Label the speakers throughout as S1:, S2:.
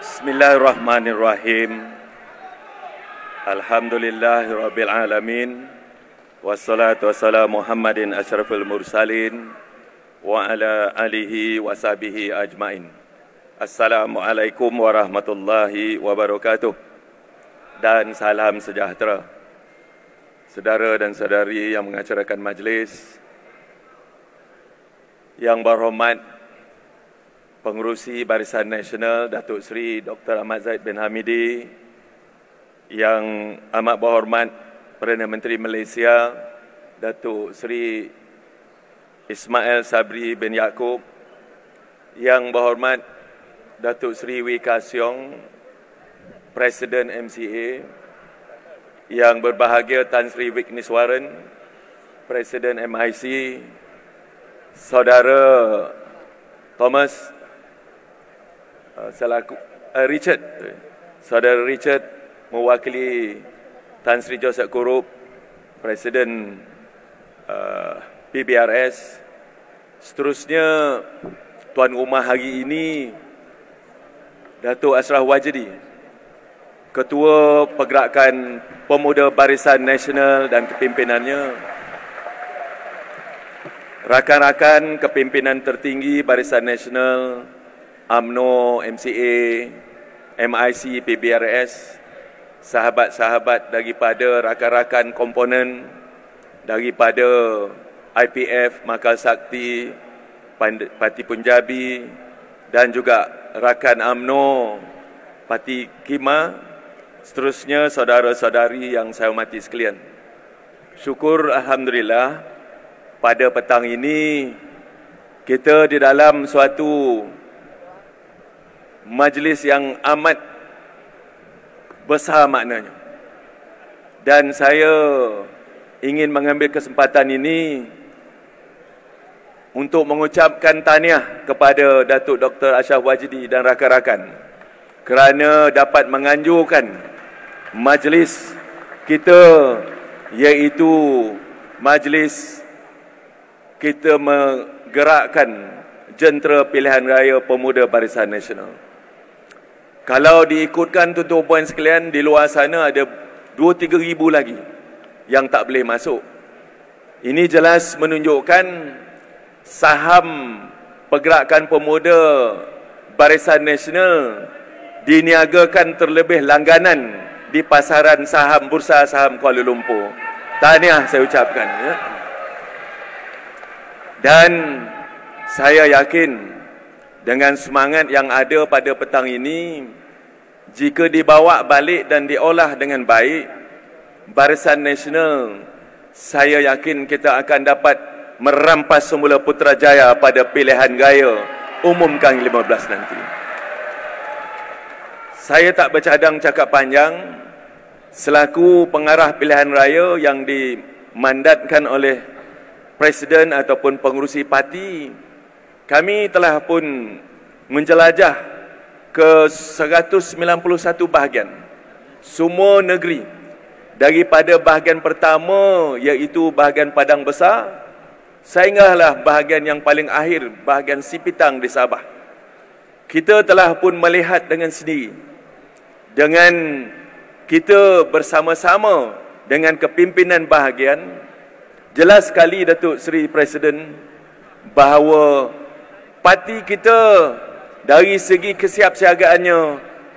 S1: Bismillahirrahmanirrahim. Alhamdulillahirabbil alamin. Wassalatu wassalamu Muhammadin asyrafil mursalin wa ala alihi wa sahbihi ajmain. Assalamualaikum warahmatullahi wabarakatuh. Dan salam sejahtera. Saudara dan saudari yang mengacarakan majlis, yang berhormat Pengerusi Barisan Nasional Datuk Seri Dr. Ahmad Zahid bin Hamidi, yang amat berhormat Perdana Menteri Malaysia Datuk Seri Ismail Sabri bin Yaakob, yang berhormat Datuk Seri Wee Ka Siong, Presiden MCA, yang berbahagia Tan Sri Vigneswaran, Presiden MIC, Saudara Thomas Richard, Saudara Richard mewakili Tan Sri Joseph Korup, Presiden PBRS. Seterusnya, Tuan Rumah hari ini Datuk Ashraf Wajdi, Ketua Pergerakan Pemuda Barisan Nasional dan kepimpinannya, rakan-rakan kepimpinan tertinggi Barisan Nasional, UMNO, MCA, MIC, PBRS, sahabat-sahabat daripada rakan-rakan komponen daripada IPF, Makal Sakti, Parti Punjabi, dan juga rakan UMNO, Parti Kima. Seterusnya, saudara-saudari yang saya hormati sekalian, syukur Alhamdulillah, pada petang ini kita di dalam suatu majlis yang amat besar maknanya. Dan saya ingin mengambil kesempatan ini untuk mengucapkan tahniah kepada Datuk Dr. Ashraf Wajdi dan rakan-rakan kerana dapat menganjurkan majlis kita, iaitu majlis kita menggerakkan jentera pilihan raya Pemuda Barisan Nasional. Kalau diikutkan tuan-tuan puan sekalian, di luar sana ada 2-3 ribu lagi yang tak boleh masuk. Ini jelas menunjukkan saham Pergerakan Pemuda Barisan Nasional diniagakan terlebih langganan di pasaran saham Bursa Saham Kuala Lumpur. Tahniah saya ucapkan, ya. Dan saya yakin dengan semangat yang ada pada petang ini, jika dibawa balik dan diolah dengan baik, Barisan Nasional, saya yakin kita akan dapat merampas semula Putrajaya pada pilihan raya umum kali 15 nanti. Saya tak bercadang cakap panjang, selaku pengarah pilihan raya yang dimandatkan oleh Presiden ataupun pengerusi parti, kami telah pun menjelajah ke 191 bahagian semua negeri, daripada bahagian pertama iaitu bahagian Padang Besar sehinggalah bahagian yang paling akhir, bahagian Sipitang di Sabah. Kita telah pun melihat dengan sendiri, dengan kita bersama-sama dengan kepimpinan bahagian, jelas sekali Datuk Seri Presiden bahawa parti kita dari segi kesiapsiagaannya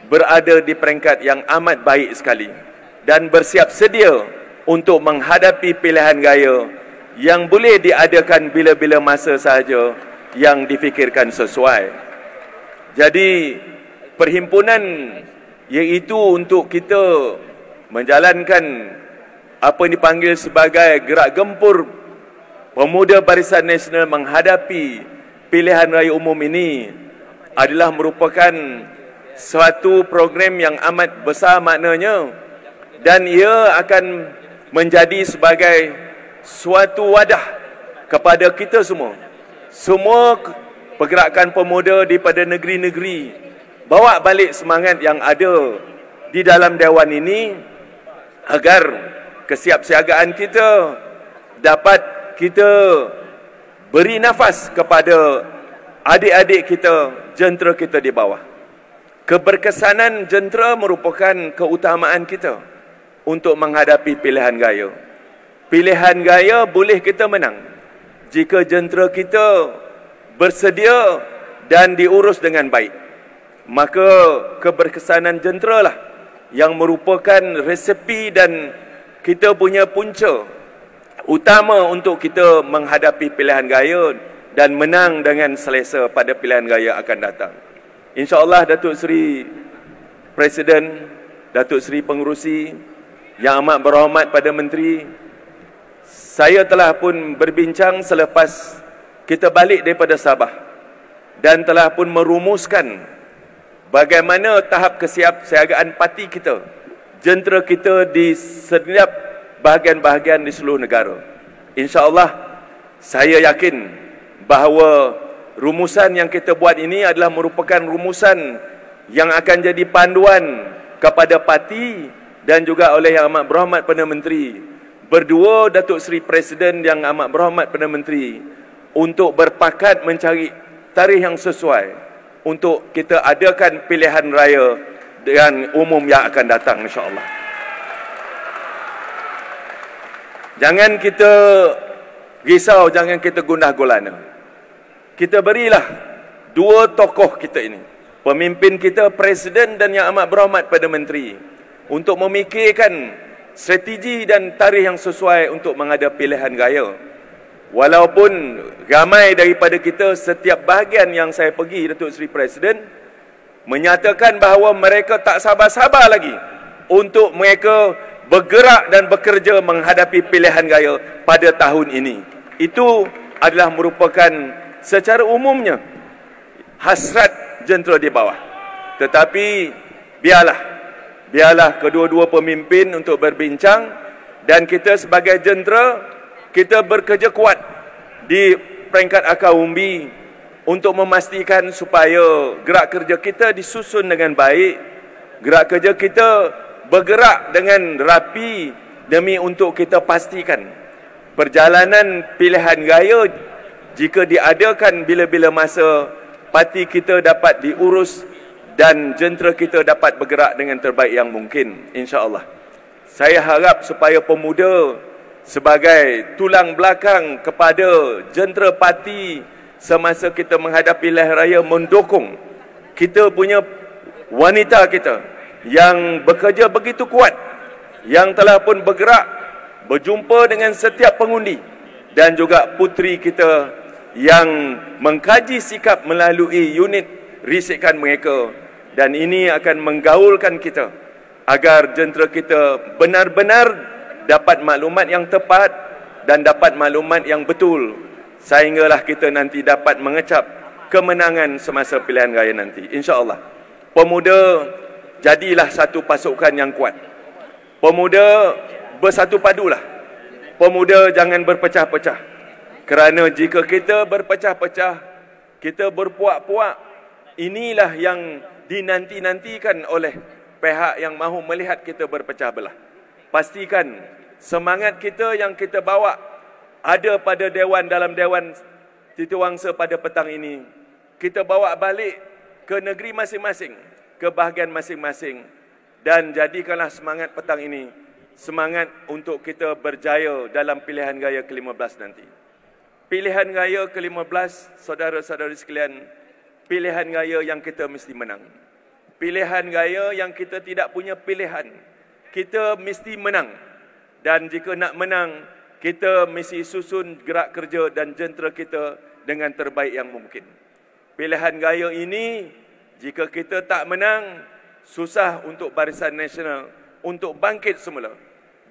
S1: berada di peringkat yang amat baik sekali dan bersiap sedia untuk menghadapi pilihan raya yang boleh diadakan bila-bila masa sahaja yang difikirkan sesuai. Jadi perhimpunan iaitu untuk kita menjalankan apa yang dipanggil sebagai gerak gempur Pemuda Barisan Nasional menghadapi pilihan raya umum ini adalah merupakan suatu program yang amat besar maknanya, dan ia akan menjadi sebagai suatu wadah kepada kita semua pergerakan pemuda daripada negeri-negeri, bawa balik semangat yang ada di dalam Dewan ini agar kesiapsiagaan kita dapat kita beri nafas kepada adik-adik kita, jentera kita di bawah. Keberkesanan jentera merupakan keutamaan kita untuk menghadapi pilihan gaya. Pilihan gaya boleh kita menang jika jentera kita bersedia dan diurus dengan baik. Maka keberkesanan jentera lah yang merupakan resepi dan kita punya punca utama untuk kita menghadapi pilihan gaya dan menang dengan selesa pada pilihan gaya akan datang. InsyaAllah Datuk Seri Presiden, Datuk Seri Pengerusi, Yang Amat Berhormat pada Menteri, saya telah pun berbincang selepas kita balik daripada Sabah dan telah pun merumuskan bagaimana tahap kesiapsiagaan parti kita, jentera kita di setiap bahagian-bahagian di seluruh negara. InsyaAllah saya yakin bahawa rumusan yang kita buat ini adalah merupakan rumusan yang akan jadi panduan kepada parti dan juga oleh Yang Amat Berhormat Perdana Menteri. Berdua Datuk Seri Presiden Yang Amat Berhormat Perdana Menteri untuk berpakat mencari tarikh yang sesuai untuk kita adakan pilihan raya dengan umum yang akan datang, insya-Allah. Jangan kita risau, jangan kita gundah gulana. Kita berilah dua tokoh kita ini, pemimpin kita, Presiden dan Yang Amat Berhormat Perdana Menteri, untuk memikirkan strategi dan tarikh yang sesuai untuk menghadapi pilihan gaya. Walaupun ramai daripada kita, setiap bahagian yang saya pergi, Datuk Seri Presiden, menyatakan bahawa mereka tak sabar-sabar lagi untuk mereka bergerak dan bekerja menghadapi pilihan gaya pada tahun ini. Itu adalah merupakan secara umumnya hasrat jentera di bawah. Tetapi biarlah kedua-dua pemimpin untuk berbincang, dan kita sebagai jentera, kita bekerja kuat di peringkat akar umbi untuk memastikan supaya gerak kerja kita disusun dengan baik, gerak kerja kita bergerak dengan rapi demi untuk kita pastikan perjalanan pilihan gaya jika diadakan bila-bila masa, parti kita dapat diurus dan jentera kita dapat bergerak dengan terbaik yang mungkin, insya-Allah. Saya harap supaya pemuda sebagai tulang belakang kepada jentera parti semasa kita menghadapi pilihan raya mendukung kita punya wanita kita yang bekerja begitu kuat, yang telah pun bergerak berjumpa dengan setiap pengundi, dan juga puteri kita yang mengkaji sikap melalui unit risikan mereka, dan ini akan menggaulkan kita agar jentera kita benar-benar dapat maklumat yang tepat dan dapat maklumat yang betul, sehinggalah kita nanti dapat mengecap kemenangan semasa pilihan raya nanti, insya-Allah. Pemuda, jadilah satu pasukan yang kuat. Pemuda, bersatu padulah. Pemuda, jangan berpecah-pecah. Kerana jika kita berpecah-pecah, kita berpuak-puak, inilah yang dinanti-nantikan oleh pihak yang mahu melihat kita berpecah belah. Pastikan semangat kita yang kita bawa ada pada dewan, dalam Dewan Titiwangsa pada petang ini, kita bawa balik ke negeri masing-masing, ke bahagian masing-masing, dan jadikanlah semangat petang ini semangat untuk kita berjaya dalam pilihan gaya ke-15 nanti. Pilihan gaya ke-15, saudara-saudari sekalian, pilihan gaya yang kita mesti menang. Pilihan gaya yang kita tidak punya pilihan. Kita mesti menang. Dan jika nak menang, kita mesti susun gerak kerja dan jentera kita dengan terbaik yang mungkin. Pilihan gaya ini, jika kita tak menang, susah untuk Barisan Nasional untuk bangkit semula.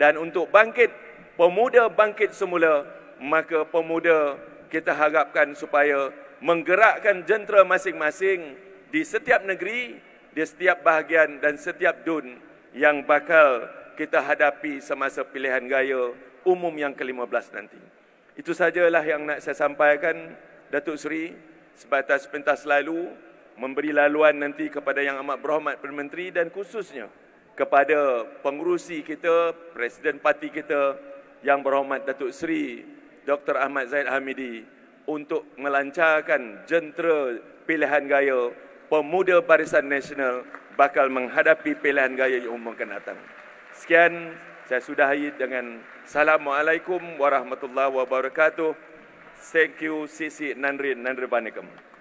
S1: Dan untuk bangkit, pemuda bangkit semula, maka pemuda kita harapkan supaya menggerakkan jentera masing-masing di setiap negeri, di setiap bahagian dan setiap dun yang bakal kita hadapi semasa pilihan gaya umum yang ke-15 nanti. Itu sajalah yang nak saya sampaikan, Datuk Seri, sebatas pentas lalu, memberi laluan nanti kepada Yang Amat Berhormat Perdana Menteri dan khususnya kepada pengurusi kita, Presiden Parti kita, Yang Berhormat Datuk Seri Dr. Ahmad Zahid Hamidi, untuk melancarkan jentera pilihan gaya pemuda Barisan Nasional bakal menghadapi pilihan gaya umum akan datang. Sekian, saya sudahi dengan Assalamualaikum warahmatullahi wabarakatuh. Thank you, Sisi Nandri Vanikam.